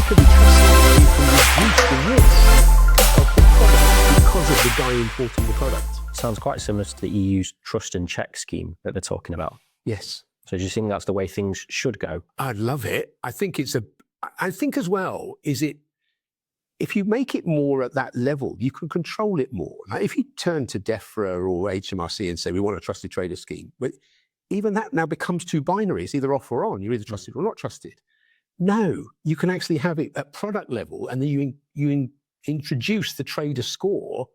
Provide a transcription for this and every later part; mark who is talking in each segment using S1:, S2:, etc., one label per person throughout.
S1: can be trusted, you can reduce the risk of the product because of the guy importing the product.
S2: Sounds quite similar to the EU's trust and check scheme that they're talking about.
S1: Yes.
S2: So do you think that's the way things should go?
S1: I'd love it. I think as well, if you make it more at that level, you can control it more. Like if you turn to DEFRA or HMRC and say, we want a trusted trader scheme, but even that now becomes too binary. It's either off or on. You're either trusted or not trusted. No, you can actually have it at product level, and then you introduce the trader score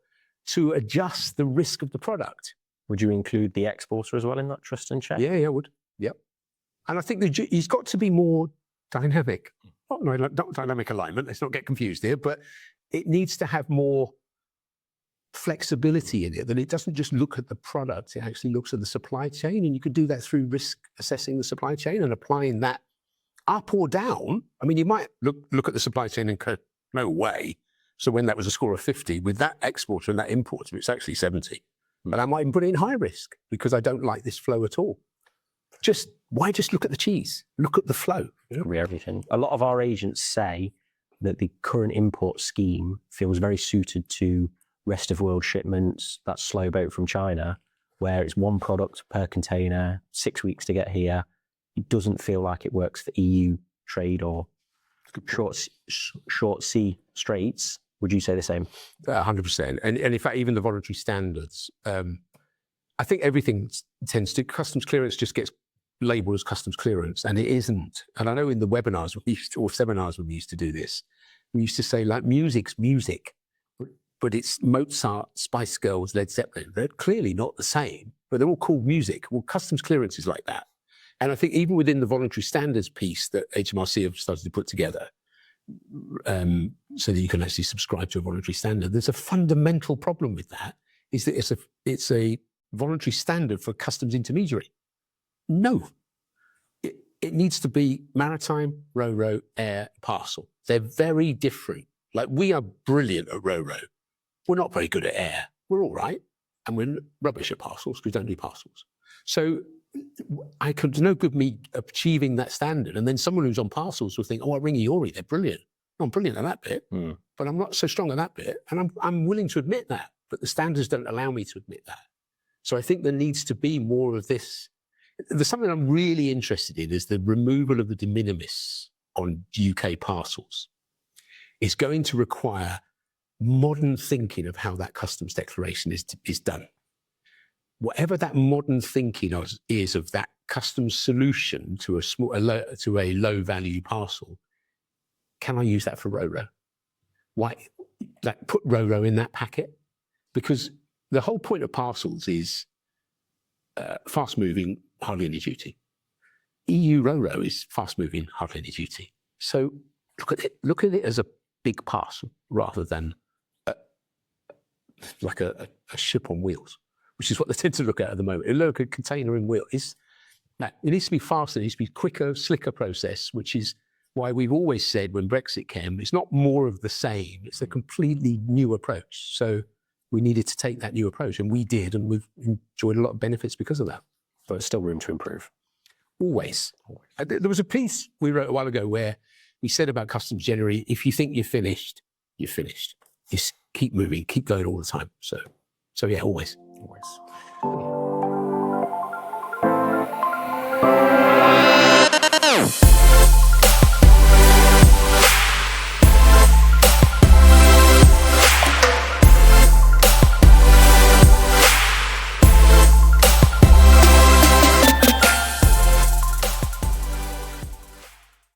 S1: to adjust the risk of the product.
S2: Would you include the exporter as well in that trust and check?
S1: Yeah, I would. Yep. And I think he's got to be more dynamic. Not dynamic alignment, let's not get confused here, but it needs to have more flexibility in it, that it doesn't just look at the product, it actually looks at the supply chain, and you could do that through risk assessing the supply chain and applying that up or down. I mean, you might look at the supply chain and go, no way. So when that was a score of 50, with that exporter and that importer, it's actually 70. But I might even put it in high risk because I don't like this flow at all. Why just look at the cheese? Look at the flow.
S2: Everything. A lot of our agents say that the current import scheme feels very suited to rest of world shipments, that slow boat from China, where it's one product per container, 6 weeks to get here. It doesn't feel like it works for EU trade or short sea straits. Would you say the same?
S1: 100%. And in fact, even the voluntary standards, I think everything tends to, customs clearance just gets labelled as customs clearance, and it isn't. And I know in the webinars or seminars when we used to do this, we used to say like music's music, but it's Mozart, Spice Girls, Led Zeppelin. They're clearly not the same, but they're all called music. Well, customs clearance is like that. And I think even within the voluntary standards piece that HMRC have started to put together, so that you can actually subscribe to a voluntary standard, there's a fundamental problem with that, is that it's a voluntary standard for customs intermediary. No, it needs to be maritime, ro-ro, air, parcel. They're very different. Like we are brilliant at ro-ro. We're not very good at air. We're all right. And we're rubbish at parcels because we don't do parcels. So I could no good me achieving that standard. And then someone who's on parcels will think, oh, I ring EORI, they're brilliant. I'm brilliant at that bit, but I'm not so strong at that bit. And I'm willing to admit that, but the standards don't allow me to admit that. So I think there needs to be more of this. There's something I'm really interested in is the removal of the de minimis on UK parcels. It's going to require modern thinking of how that customs declaration is done. Whatever that modern thinking is of that customs solution to a low value parcel, can I use that for ro-ro? Why? Like put ro-ro in that packet? Because the whole point of parcels is fast moving, hardly any duty. EU ro-ro is fast moving, hardly any duty. So look at it as a big parcel rather than like a ship on wheels, which is what they tend to look at the moment. Look, a container in wheel. It needs to be faster, it needs to be quicker, slicker process, which is why we've always said when Brexit came, it's not more of the same, it's a completely new approach. So we needed to take that new approach, and we did, and we've enjoyed a lot of benefits because of that.
S2: But there's still room to improve.
S1: Always. There was a piece we wrote a while ago where we said about customs generally, if you think you're finished, you're finished. Just keep moving, keep going all the time. So yeah, always.
S2: Always.